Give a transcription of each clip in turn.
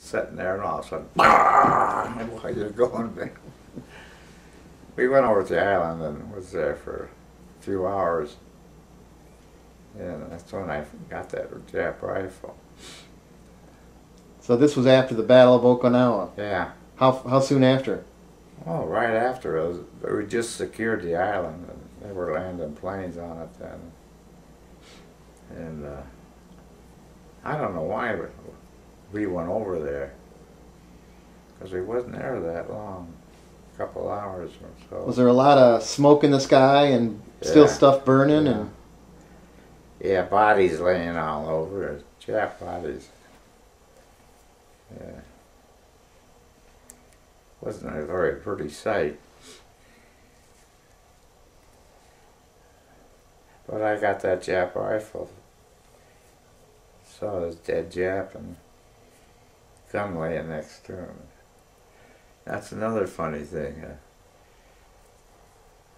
sitting there, and all of a sudden, bang, while you're going. We went over to the island and was there for a few hours. And that's when I got that Jap rifle. So this was after the Battle of Okinawa. Yeah. How soon after? Oh, right after. We just secured the island, and they were landing planes on it then. And I don't know why we went over there, because we wasn't there that long, a couple hours or so. Was there a lot of smoke in the sky and still stuff burning? Yeah. Yeah, bodies laying all over it, Jap bodies. Yeah. Wasn't a very pretty sight. But I got that Jap rifle. Saw this dead Jap and gun laying next to him. That's another funny thing.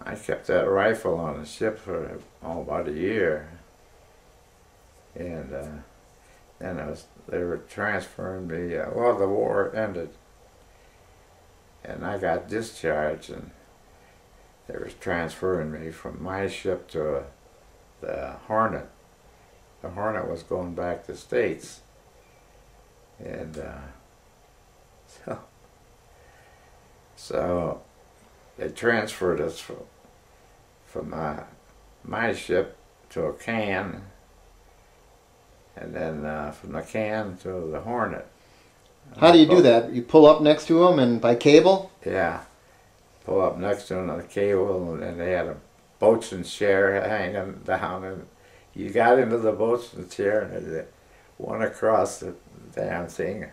I kept that rifle on the ship for about a year. And then they were transferring me, well, the war ended. And I got discharged, and they was transferring me from my ship to the Hornet. The Hornet was going back to the States. And so they transferred us from my ship to a can, and then from the can to the Hornet. How do you do that? You pull up next to them and by cable? Yeah. Pull up next to them on the cable, and then they had a boatswain's chair hanging down, and you got into the boatswain's chair and it went across the damn thing.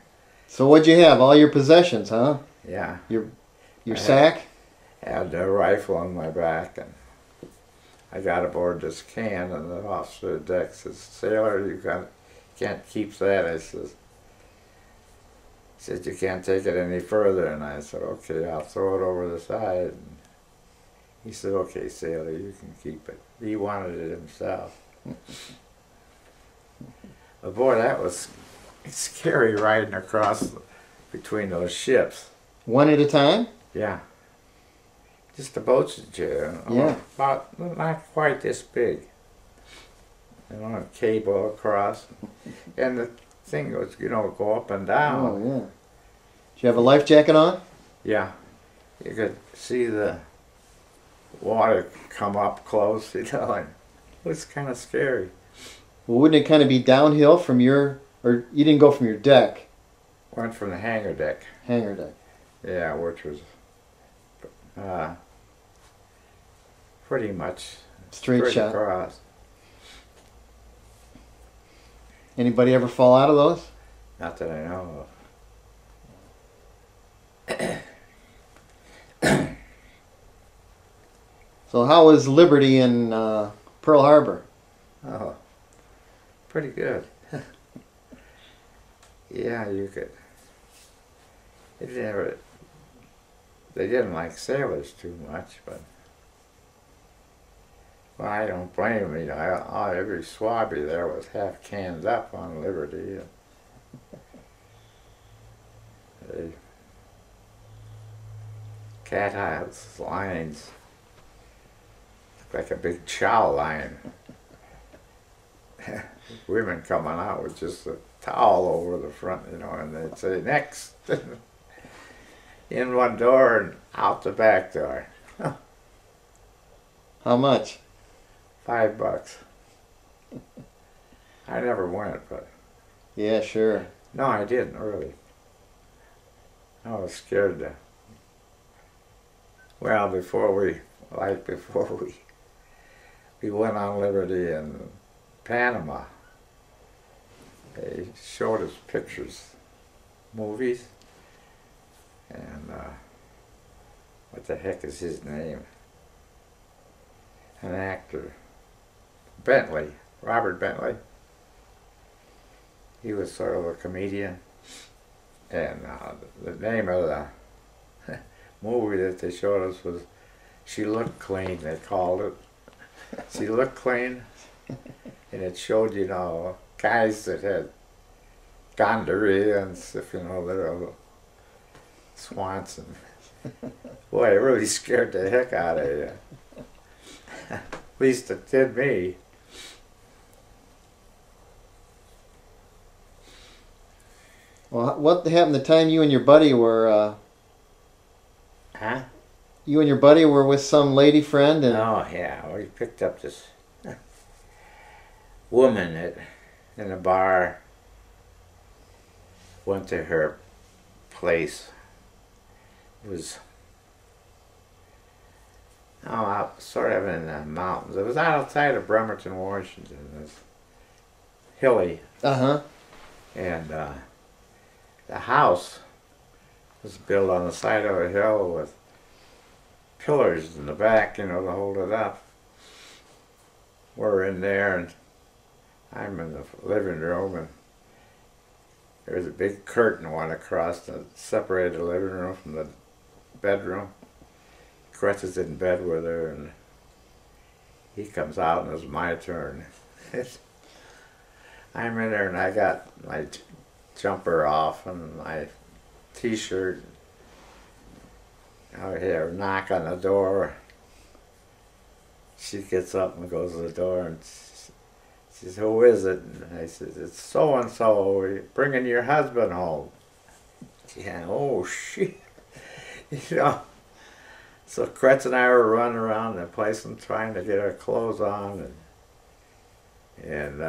So what'd you have? All your possessions, huh? Yeah. Your sack? Had a rifle on my back, and I got aboard this can, and the officer of the deck says, "Sailor, you can't keep that." He said, "You can't take it any further." And I said, "Okay, I'll throw it over the side." And he said, "Okay, sailor, you can keep it." He wanted it himself. But boy, that was scary riding across between those ships. One at a time? Yeah. Just a boat's chair. Yeah. About not quite this big. You know, a cable across. And the thing was, go up and down. Oh, yeah. Did you have a life jacket on? Yeah. You could see the water come up close, and it was kind of scary. Well, wouldn't it kind of be downhill from or you didn't go from your deck? Went from the hangar deck. Hangar deck. Yeah, which was pretty much straight shot across. Anybody ever fall out of those? Not that I know of. So how was Liberty in Pearl Harbor? Oh, pretty good. Yeah, you could. They didn't like sailors too much, but well, I don't blame them. Every swabby there was half canned up on Liberty. Cat eyes lines, like a big chow line. Women coming out with just a towel over the front, and they'd say, "Next." In one door and out the back door. How much? $5. I never went, but... Yeah, sure. No, I didn't, really. I was scared to... Well, before we went on Liberty in Panama, they showed us pictures, movies, and what the heck is his name? An actor. Bentley, Robert Bentley. He was sort of a comedian. And the name of the movie that they showed us was She Looked Clean, they called it. She Looked Clean. And it showed, guys that had Gondary and little Swanson. Boy, it really scared the heck out of you. At least it did me. Well, what happened the time you and your buddy were? Huh? You and your buddy were with some lady friend, and Oh yeah, we picked up this woman in a bar. Went to her place. It was out sort of in the mountains. It was outside of Bremerton, Washington. It was hilly, and the house was built on the side of a hill with pillars in the back, to hold it up. We're in there, and I'm in the living room, and there's a big curtain went across that separated the living room from the bedroom. Kretz is in bed with her, and he comes out, and it's my turn. I'm in there, and I got my jumper off and my t-shirt. I hear a knock on the door. She gets up and goes to the door, and she says, "Who is it?" And I said, "It's so-and-so. We're bringing your husband home." Yeah, oh, shit. So Kretz and I were running around the place and trying to get our clothes on. And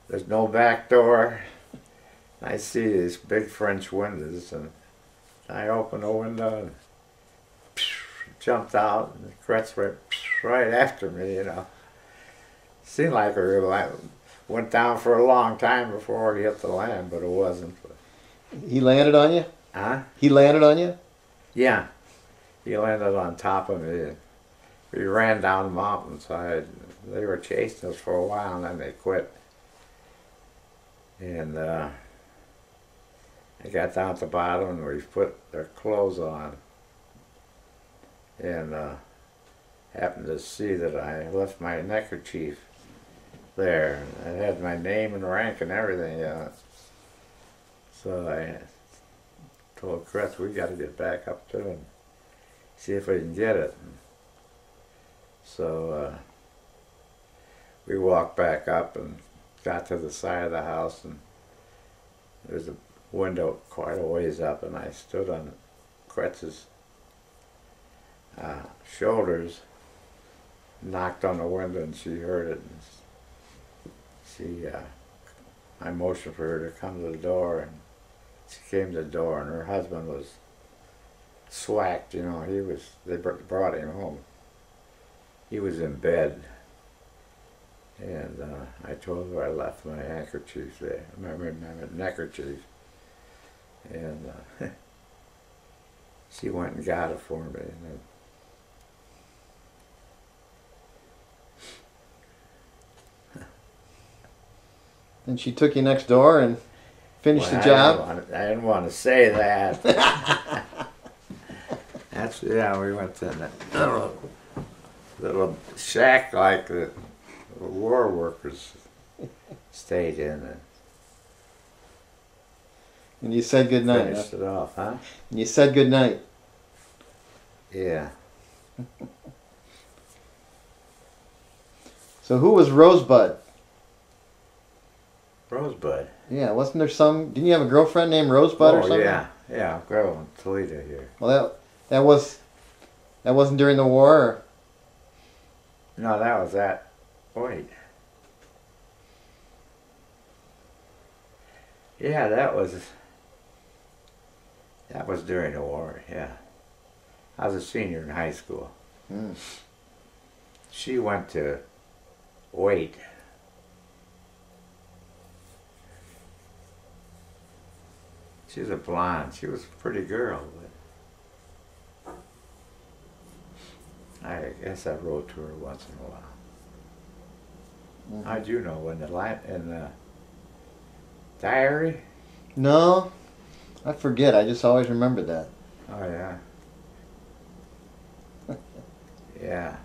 there's no back door. I see these big French windows, and I opened the window and jumped out, and Kretz went right after me, Seemed like it went down for a long time before he hit the land, but it wasn't. he landed on you. Huh? He landed on you. Yeah. He landed on top of me. We ran down the mountainside. They were chasing us for a while, and then they quit. And I got down at the bottom, and we put their clothes on. And happened to see that I left my neckerchief there. It had my name and rank and everything. So I told Kretz, we got to get back up to him, see if we can get it. So we walked back up and got to the side of the house, and there's a window quite a ways up, and I stood on Kretz's shoulders, knocked on the window, and she heard it. And I motioned for her to come to the door, and she came to the door, and her husband was swacked, they brought him home. He was in bed, and I told her I left my handkerchief there, my neckerchief, and she went and got it for me. And she took you next door and finished the job. I didn't want to say that. We went to that little shack like the war workers stayed in. And you said good night. Finished it off, huh? And you said good night. Yeah. So who was Rosebud? Rosebud. Yeah, wasn't there didn't you have a girlfriend named Rosebud or something? Yeah, a girl in Toledo here. Well, that wasn't during the war, or? No, that was that. Wait. Yeah, that was during the war, yeah. I was a senior in high school. Mm. She went to Wait. She was a blonde. She was a pretty girl, but I guess I wrote to her once in a while. Mm-hmm. How'd you know? In the diary? No, I forget. I just always remembered that. Oh yeah. Yeah.